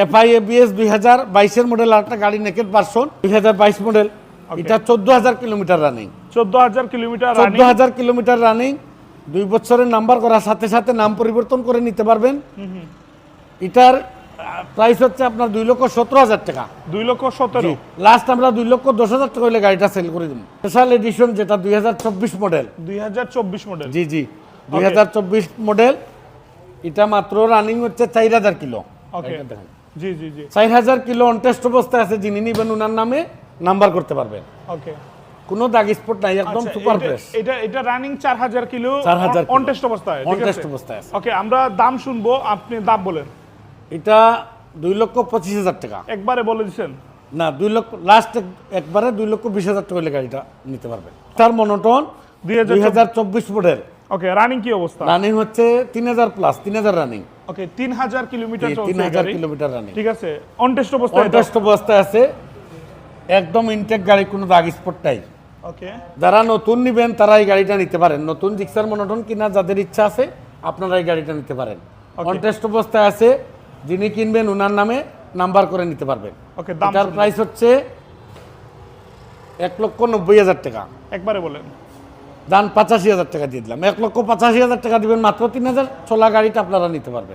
FI ABS 2022 model আরেকটা গাড়ি naked version 2022 model. এটা 14,000 kilometre running. 14,000 kilometre running. 14,000 kilometre running. 2 বছরের নাম্বার করার সাথে সাথে নাম পরিবর্তন করে নিতে পারবেন। এটার প্রাইস হচ্ছে আপনার 2,17,000 টাকা। 2,17,000 লাস্ট আমরা 2,10,000 টাকা হলে গাড়িটা সেল করে দিব। স্পেশাল এডিশন যেটা 2024 মডেল। 2024 মডেল। জি 2024 মডেল। এটা মাত্র রানিং হচ্ছে 4,000 kilo. Okay G 4,000 kilo on test অবস্থায় আছে। যিনি নিবেন ওনার নামে নাম্বার করতে পারবেন। ওকে কোনো দাগ স্পট নাই, একদম সুপার ফ্রেশ। এটা রানিং 4,000 কিলো 4,000 অন টেস্ট অবস্থায়। অন টেস্ট অবস্থায় আছে। ওকে আমরা দাম শুনবো, আপনি দাম বলেন। এটা 2,25,000 টাকা। একবারে বলে দিবেন না, 2 লক্ষ লাস্ট একবারে 2,20,000 টাকা হলে গাড়িটা নিতে পারবেন। তার মনোটন 2024 মডেল। ওকে রানিং কি অবস্থা? রানিং হচ্ছে 3,000 প্লাস, 3,000 রানিং। ওকে 3,000 কিলোমিটার চলছে 3,000 গাড়ি। Kilometre running. ঠিক আছে অন টেস্ট অবস্থায়। অন টেস্ট অবস্থায় আছে, একদম ইনটেক গাড়ি, কোনো দাগ স্পট নাই। ওকে যারা নতুন নিবেন তারা এই গাড়িটা নিতে পারেন। নতুন জিক্সার মনোটন কিনা যাদের ইচ্ছা আছে আপনারা এই গাড়িটা নিতে পারেন। অন টেস্ট অবস্থায় আছে, যিনি কিনবেন ওনার নামে নাম্বার করে নিতে পারবেন। ওকে দাম এটার প্রাইস হচ্ছে 1,90,000 টাকা। একবারে বলেন। দাম 85,000 টাকা দিয়ে দিলাম। 1,85,000 টাকা দিবেন, মাত্র 3,000 চলা গাড়িটা আপনারা নিতে পারবেন।